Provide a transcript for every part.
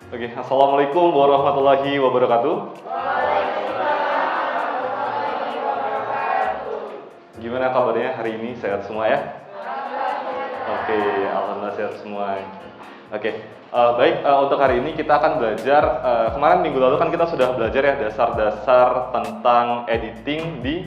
Oke, Assalamualaikum warahmatullahi wabarakatuh. Gimana kabarnya hari ini? Sehat semua ya? Oke, alhamdulillah sehat semua. Oke, baik, untuk hari ini kita akan belajar, kemarin minggu lalu kan kita sudah belajar ya dasar-dasar tentang editing di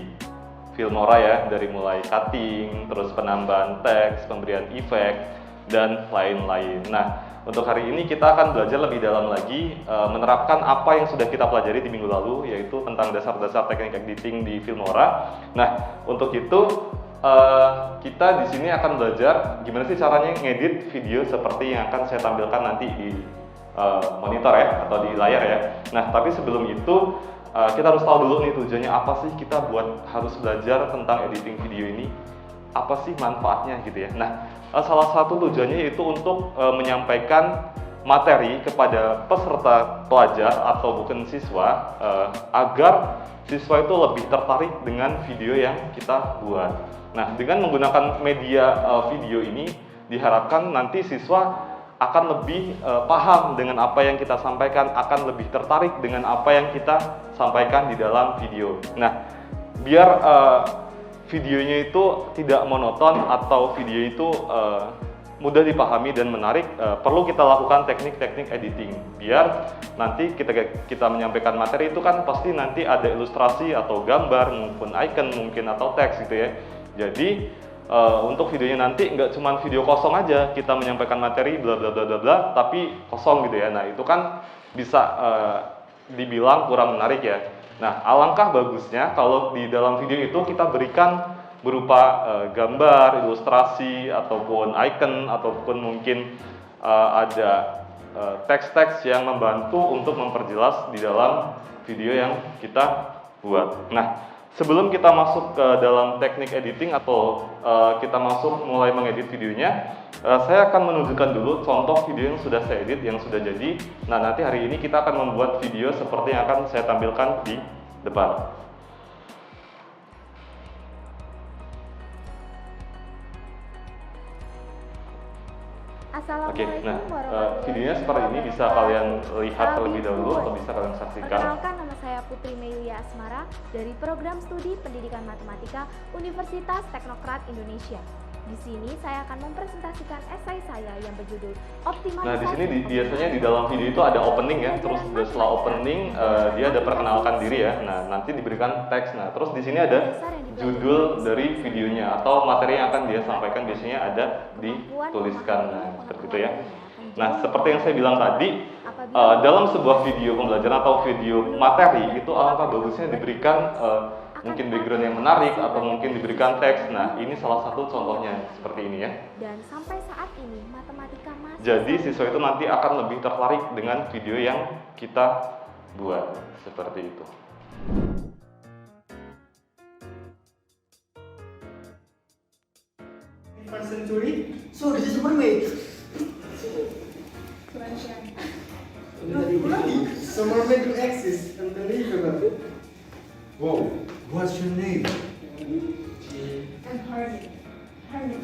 Filmora ya, dari mulai cutting, terus penambahan teks, pemberian efek, dan lain-lain. Nah, untuk hari ini kita akan belajar lebih dalam lagi, menerapkan apa yang sudah kita pelajari di minggu lalu, yaitu tentang dasar-dasar teknik editing di Filmora. Nah, untuk itu kita di sini akan belajar gimana sih caranya ngedit video seperti yang akan saya tampilkan nanti di monitor ya, atau di layar ya. Nah, tapi sebelum itu kita harus tahu dulu nih tujuannya apa sih kita harus belajar tentang editing video ini, apa sih manfaatnya gitu ya. Nah, salah satu tujuannya yaitu untuk menyampaikan materi kepada peserta pelajar atau bukan siswa, agar siswa itu lebih tertarik dengan video yang kita buat. Nah, dengan menggunakan media video ini diharapkan nanti siswa akan lebih paham dengan apa yang kita sampaikan, akan lebih tertarik dengan apa yang kita sampaikan di dalam video. Nah, biar videonya itu tidak monoton atau video itu mudah dipahami dan menarik, perlu kita lakukan teknik-teknik editing. Biar nanti kita menyampaikan materi itu kan pasti nanti ada ilustrasi atau gambar, maupun icon mungkin atau teks gitu ya. Jadi untuk videonya nanti nggak cuma video kosong aja, kita menyampaikan materi bla bla bla bla bla tapi kosong gitu ya. Nah, itu kan bisa dibilang kurang menarik ya. Nah, alangkah bagusnya kalau di dalam video itu kita berikan berupa gambar, ilustrasi, ataupun icon, ataupun mungkin ada teks-teks yang membantu untuk memperjelas di dalam video yang kita buat. Nah, sebelum kita masuk ke dalam teknik editing atau kita mulai mengedit videonya, saya akan menunjukkan dulu contoh video yang sudah saya edit, yang sudah jadi. Nah, nanti hari ini kita akan membuat video seperti yang akan saya tampilkan di depan. Oke, nah videonya seperti ini bisa kalian lihat terlebih dahulu atau bisa kalian saksikan. Perkenalkan, nama saya Putri Meilia Asmara dari Program Studi Pendidikan Matematika Universitas Teknokrat Indonesia. Di sini saya akan mempresentasikan esai saya yang berjudul Optimalisasi. Nah, di sini biasanya di dalam video itu ada opening ya, terus setelah opening dia ada perkenalkan diri ya. Nah, nanti diberikan teks. Nah, terus di sini ada judul dari videonya atau materi yang akan dia sampaikan, biasanya ada dituliskan. Nah, seperti itu ya. Nah, seperti yang saya bilang tadi, dalam sebuah video pembelajaran atau video materi itu alangkah bagusnya diberikan mungkin background yang menarik atau mungkin diberikan teks. Nah, ini salah satu contohnya seperti ini ya. Dan sampai saat ini matematika masih. Jadi siswa itu nanti akan lebih tertarik dengan video yang kita buat seperti itu. First century, so this is mermaid. So mermaid do exist, unbelievable. Wow, what's your name? I'm Hardy. Hardy.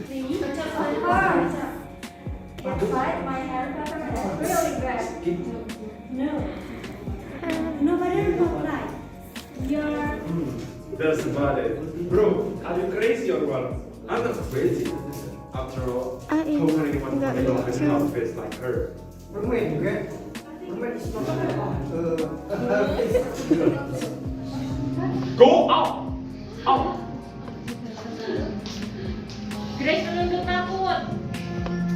See? That's right, my hair pattern is really bad. No. Nobody replied. You're... That's about it. Bro, are you crazy or what? I'm not crazy. After all, how can anyone fall in love with an outfit like her? Mermaid juga. Mermaid is not Go out! Out! Grace menunduk takut.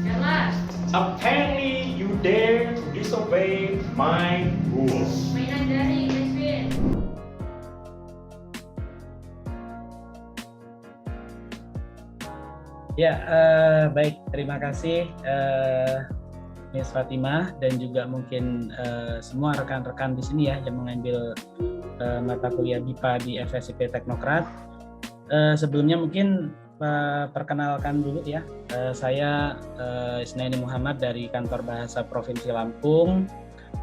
Jalan. Apparently, you dare to disobey my rules. Mainan dari Grace. Ya, baik. Terima kasih Miss Fatimah dan juga mungkin semua rekan-rekan di sini ya yang mengambil mata kuliah BIPA di FSIP Teknokrat. Sebelumnya mungkin perkenalkan dulu ya. Saya Isnaini Muhammad dari Kantor Bahasa Provinsi Lampung.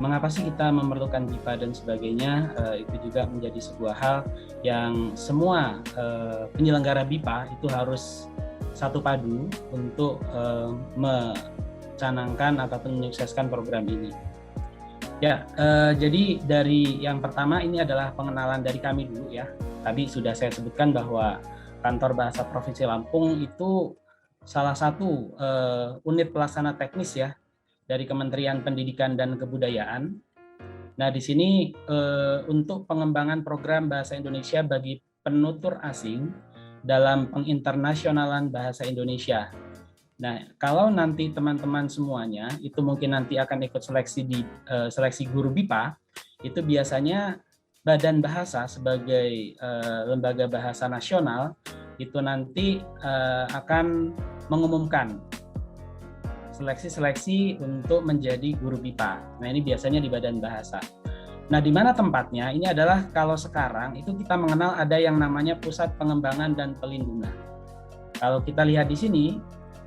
Mengapa sih kita memerlukan BIPA dan sebagainya? Itu juga menjadi sebuah hal yang semua penyelenggara BIPA itu harus satu padu untuk mencanangkan ataupun menyukseskan program ini. Ya, jadi dari yang pertama ini adalah pengenalan dari kami dulu ya. Tadi sudah saya sebutkan bahwa Kantor Bahasa Provinsi Lampung itu salah satu unit pelaksana teknis ya dari Kementerian Pendidikan dan Kebudayaan. Nah, di sini untuk pengembangan program bahasa Indonesia bagi penutur asing dalam penginternasionalan bahasa Indonesia. Nah, kalau nanti teman-teman semuanya itu mungkin nanti akan ikut seleksi di seleksi guru BIPA, itu biasanya Badan Bahasa sebagai lembaga bahasa nasional itu nanti akan mengumumkan seleksi-seleksi untuk menjadi guru BIPA. Nah, ini biasanya di Badan Bahasa. Nah, di mana tempatnya? Ini adalah kalau sekarang itu kita mengenal ada yang namanya Pusat Pengembangan dan Pelindungan. Kalau kita lihat di sini,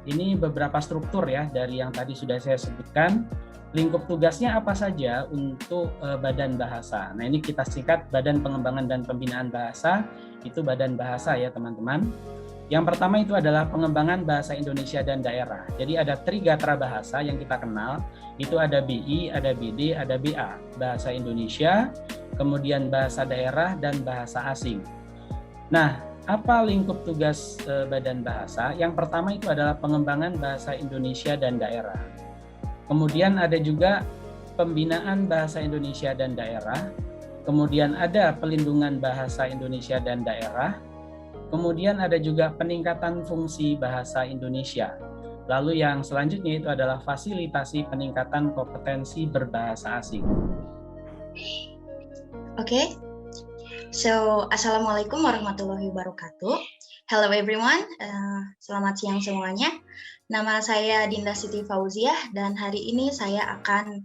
ini beberapa struktur ya dari yang tadi sudah saya sebutkan. Lingkup tugasnya apa saja untuk Badan Bahasa. Nah, ini kita singkat Badan Pengembangan dan Pembinaan Bahasa, itu Badan Bahasa ya teman-teman. Yang pertama itu adalah pengembangan bahasa Indonesia dan daerah. Jadi ada trigatra bahasa yang kita kenal, itu ada BI, ada BD, ada BA. Bahasa Indonesia, kemudian bahasa daerah, dan bahasa asing. Nah, apa lingkup tugas Badan Bahasa? Yang pertama itu adalah pengembangan bahasa Indonesia dan daerah. Kemudian ada juga pembinaan bahasa Indonesia dan daerah. Kemudian ada pelindungan bahasa Indonesia dan daerah. Kemudian ada juga peningkatan fungsi bahasa Indonesia. Lalu yang selanjutnya itu adalah fasilitasi peningkatan kompetensi berbahasa asing. Okay. So, Assalamualaikum warahmatullahi wabarakatuh. Hello everyone, selamat siang semuanya. Nama saya Dinda Siti Fauziah dan hari ini saya akan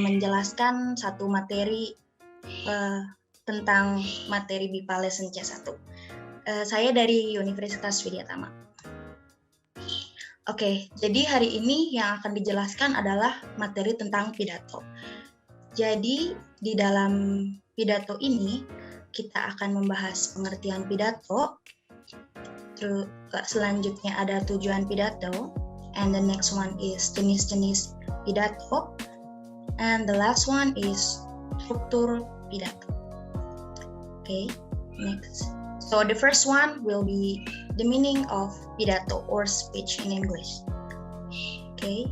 menjelaskan satu materi tentang materi BIPA Lesson C1. Saya dari Universitas Widyatama. Oke, jadi hari ini yang akan dijelaskan adalah materi tentang pidato. Jadi di dalam pidato ini kita akan membahas pengertian pidato. Terus selanjutnya ada tujuan pidato, and the next one is jenis-jenis pidato, and the last one is struktur pidato. Okay, next. So the first one will be the meaning of pidato or speech in English. Okay,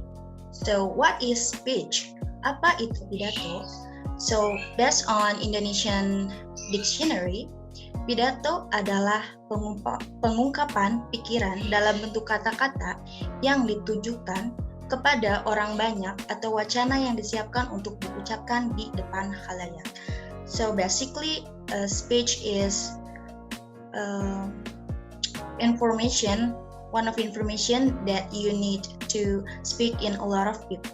so what is speech? Apa itu pidato? So based on Indonesian Dictionary, pidato adalah pengungkapan pikiran dalam bentuk kata-kata yang ditujukan kepada orang banyak atau wacana yang disiapkan untuk diucapkan di depan khalayak. So basically, speech is information, one of information that you need to speak in a lot of people.